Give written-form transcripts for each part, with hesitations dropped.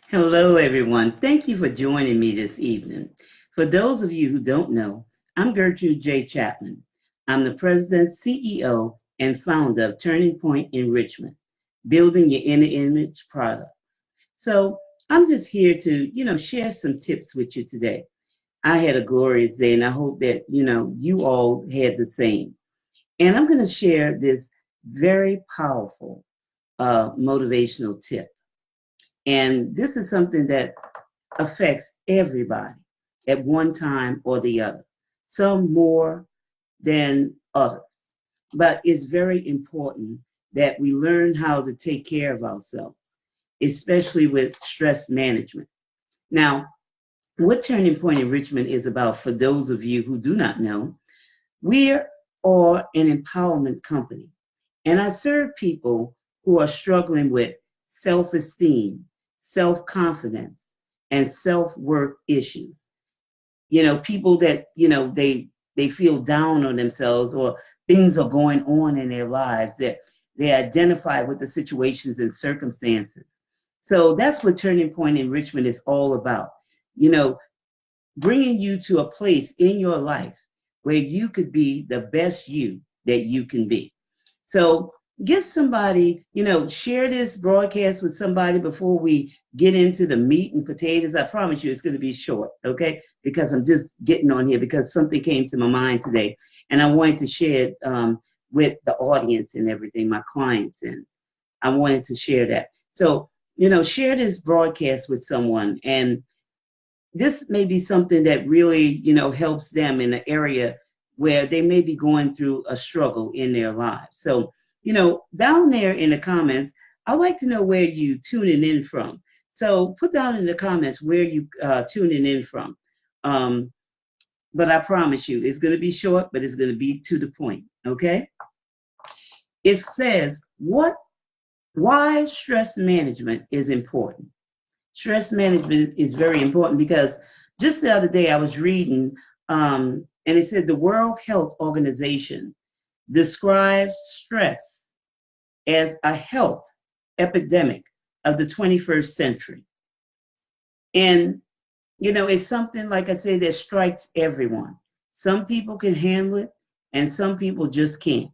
Hello, everyone. Thank you for joining me this evening. For those of you who don't know, I'm Gertrude J. Chapman. I'm the president, CEO, and founder of Turning Point Enrichment, building your inner image products. So I'm just here to, share some tips with you today. I had a glorious day, and I hope that, you all had the same. And I'm going to share this very powerful motivational tip. And this is something that affects everybody at one time or the other, some more than others. But it's very important that we learn how to take care of ourselves, especially with stress management. Now, what Turning Point Enrichment is about, for those of you who do not know, we are an empowerment company. And I serve people who are struggling with self esteem, self confidence, and self worth issues. People that, they feel down on themselves, or things are going on in their lives that they identify with the situations and circumstances. So that's what Turning Point Enrichment is all about. You know, Bringing you to a place in your life where you could be the best you that you can be. So get somebody, share this broadcast with somebody before we get into the meat and potatoes. I promise you it's going to be short, okay? Because I'm just getting on here because something came to my mind today and I wanted to share it with the audience and everything, my clients, and I wanted to share that. So, share this broadcast with someone, and this may be something that really, helps them in an area where they may be going through a struggle in their lives. So, down there in the comments, I'd like to know where you tuning in from. So put down in the comments where you tuning in from. Um, but I promise you, it's going to be short, but it's going to be to the point. Okay. It says why stress management is important. Stress management is very important because just the other day I was reading, and it said the World Health Organization describes stress as a health epidemic of the 21st century. And, it's something, like I say, that strikes everyone. Some people can handle it, and some people just can't.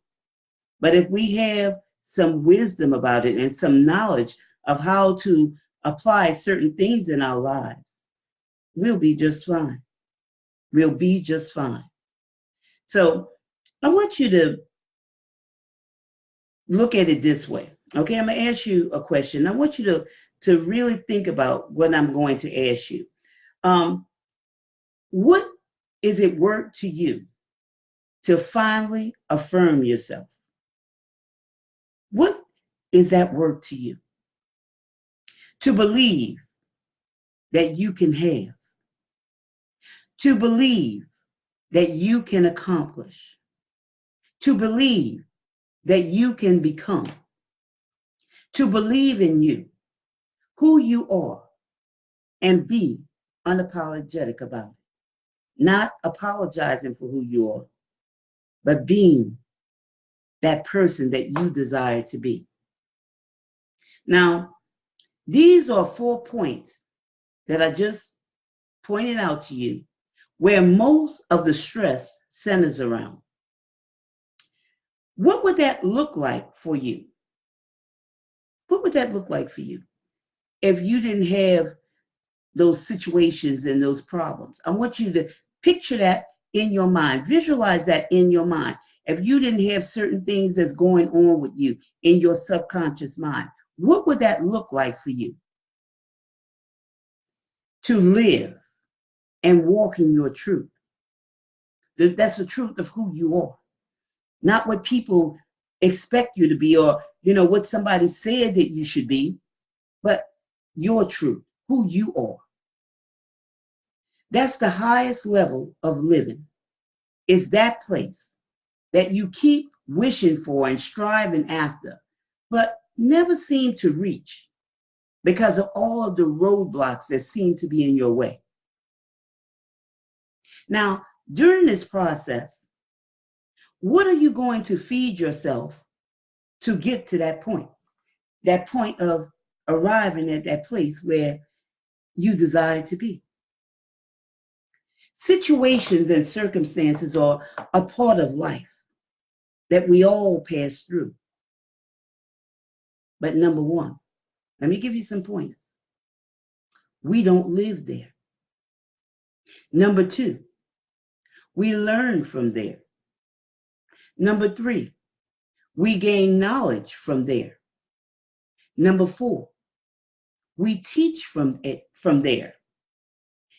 But if we have some wisdom about it and some knowledge of how to apply certain things in our lives, we'll be just fine. We'll be just fine. So I want you to look at it this way. Okay, I'm going to ask you a question. I want you to really think about what I'm going to ask you. Um, what is it worth to you to finally affirm yourself? What is that worth to you? To believe that you can have, to believe that you can accomplish, to believe that you can become, to believe in you, who you are, and be unapologetic about it. Not apologizing for who you are, but being that person that you desire to be. Now, these are 4 points that I just pointed out to you where most of the stress centers around. What would that look like for you? What would that look like for you if you didn't have those situations and those problems? I want you to picture that in your mind, visualize that in your mind. If you didn't have certain things that's going on with you in your subconscious mind, what would that look like for you? To live and walk in your truth. That's the truth of who you are, not what people expect you to be, or what somebody said that you should be, but your truth, who you are. That's the highest level of living. It's that place that you keep wishing for and striving after, but never seem to reach because of all of the roadblocks that seem to be in your way. Now, during this process, what are you going to feed yourself to get to that point of arriving at that place where you desire to be. Situations and circumstances are a part of life that we all pass through. But number one, let me give you some pointers. We don't live there. Number two, we learn from there. Number three, we gain knowledge from there. Number four, we teach from there.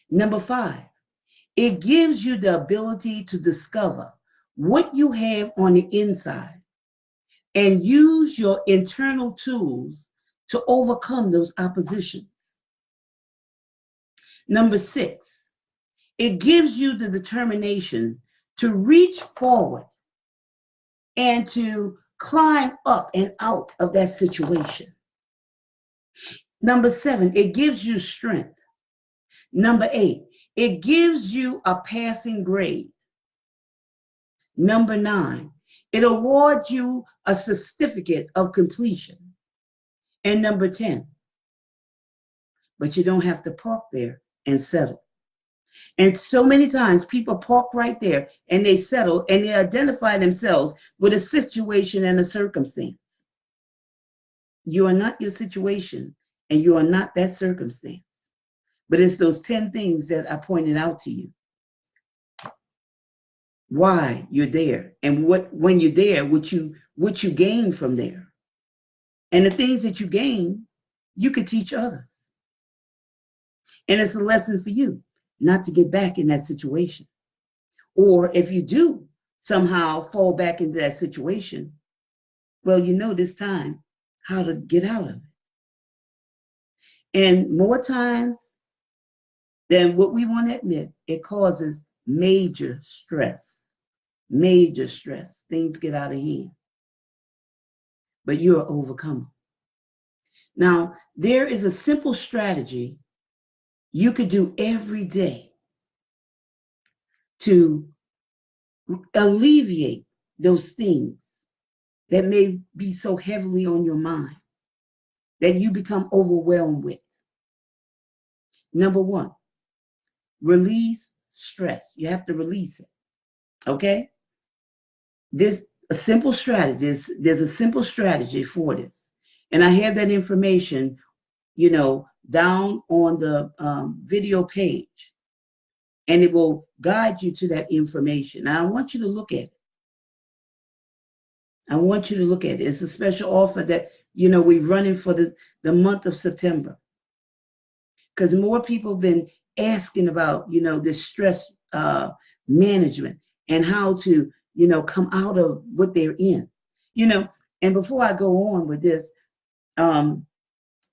Number five, it gives you the ability to discover what you have on the inside and use your internal tools to overcome those oppositions. Number six, it gives you the determination to reach forward and to climb up and out of that situation. Number seven, it gives you strength. Number eight, it gives you a passing grade. Number nine, it awards you a certificate of completion. And number 10, but you don't have to park there and settle. And so many times people park right there and they settle and they identify themselves with a situation and a circumstance. You are not your situation and you are not that circumstance. But it's those 10 things that I pointed out to you. Why you're there and when you're there, what you gain from there. And the things that you gain, you could teach others. And it's a lesson for you not to get back in that situation. Or if you do somehow fall back into that situation, well, you know this time how to get out of it. And more times than what we want to admit, it causes major stress. Major stress. Things get out of hand. But you're an overcomer. Now, there is a simple strategy you could do every day to alleviate those things that may be so heavily on your mind that you become overwhelmed with. Number one, release stress. You have to release it. Okay? There's a simple strategy. There's a simple strategy for this. And I have that information, down on the video page. And it will guide you to that information. Now, I want you to look at it. I want you to look at it. It's a special offer that, we're running for the month of September. Because more people have been asking about, this stress management and how to, come out of what they're in. And before I go on with this,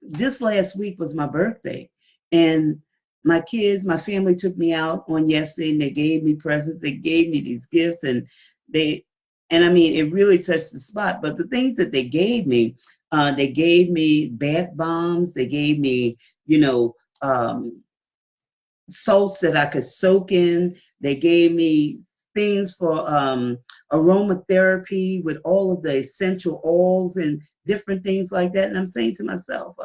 this last week was my birthday. And my family took me out on yesterday and they gave me presents. They gave me these gifts and it really touched the spot. But the things that they gave me bath bombs. They gave me, salts that I could soak in. They gave me things for aromatherapy with all of the essential oils and different things like that. And I'm saying to myself,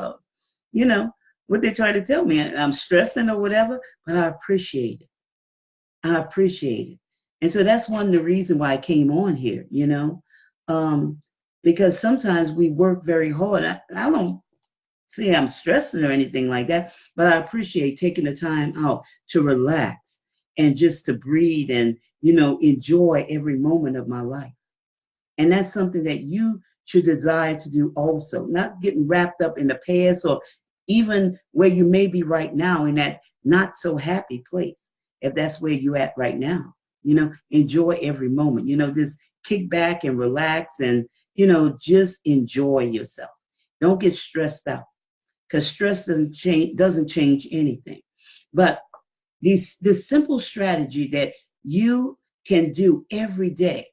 what they try to tell me, I'm stressing or whatever, but I appreciate it. I appreciate it. And so that's one of the reasons why I came on here, because sometimes we work very hard. I don't say I'm stressing or anything like that, but I appreciate taking the time out to relax and just to breathe and, enjoy every moment of my life. And that's something that you should desire to do also, not getting wrapped up in the past or even where you may be right now in that not so happy place. If that's where you're at right now, enjoy every moment, just kick back and relax and, just enjoy yourself. Don't get stressed out because stress doesn't change anything. But this simple strategy that you can do every day.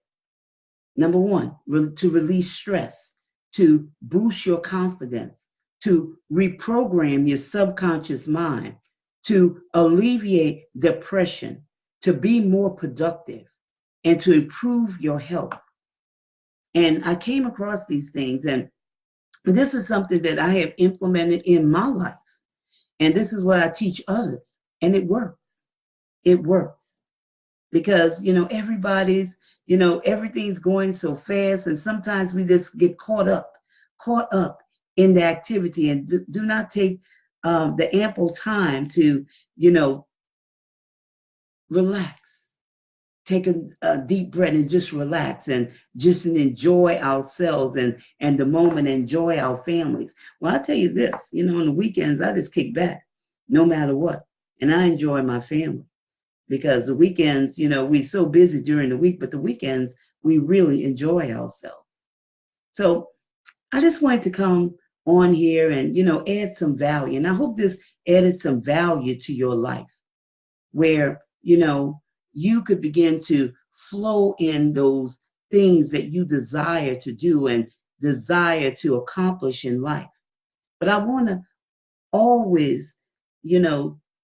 Number one, to release stress, to boost your confidence, to reprogram your subconscious mind, to alleviate depression, to be more productive, and to improve your health. And I came across these things, and this is something that I have implemented in my life. And this is what I teach others. And it works. It works. Because, everybody's, everything's going so fast. And sometimes we just get caught up in the activity and do not take the ample time to, relax. Take a deep breath and just relax and just enjoy ourselves and the moment, enjoy our families. Well, I'll tell you this, on the weekends, I just kick back no matter what. And I enjoy my family because the weekends, we're so busy during the week, but the weekends, we really enjoy ourselves. So I just wanted to come on here and, add some value. And I hope this added some value to your life where, you could begin to flow in those things that you desire to do and desire to accomplish in life. But I want to always,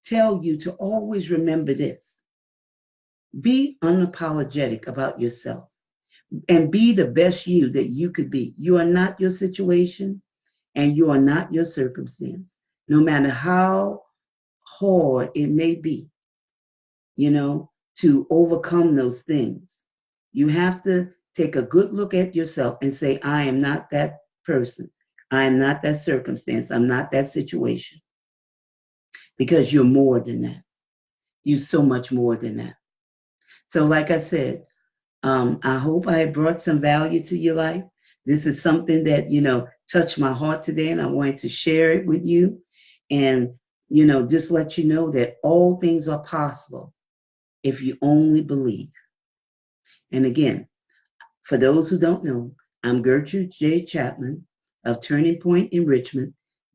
tell you to always remember this. Be unapologetic about yourself and be the best you that you could be. You are not your situation and you are not your circumstance, no matter how hard it may be, to overcome those things. You have to take a good look at yourself and say, I am not that person. I am not that circumstance. I'm not that situation. Because you're more than that. You're so much more than that. So, like I said, I hope I brought some value to your life. This is something that, touched my heart today, and I wanted to share it with you. And, just let you know that all things are possible if you only believe. And again, for those who don't know, I'm Gertrude J. Chapman of Turning Point Enrichment,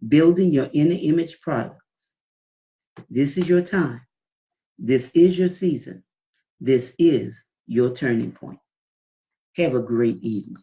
building your inner image products. This is your time. This is your season. This is your turning point. Have a great evening.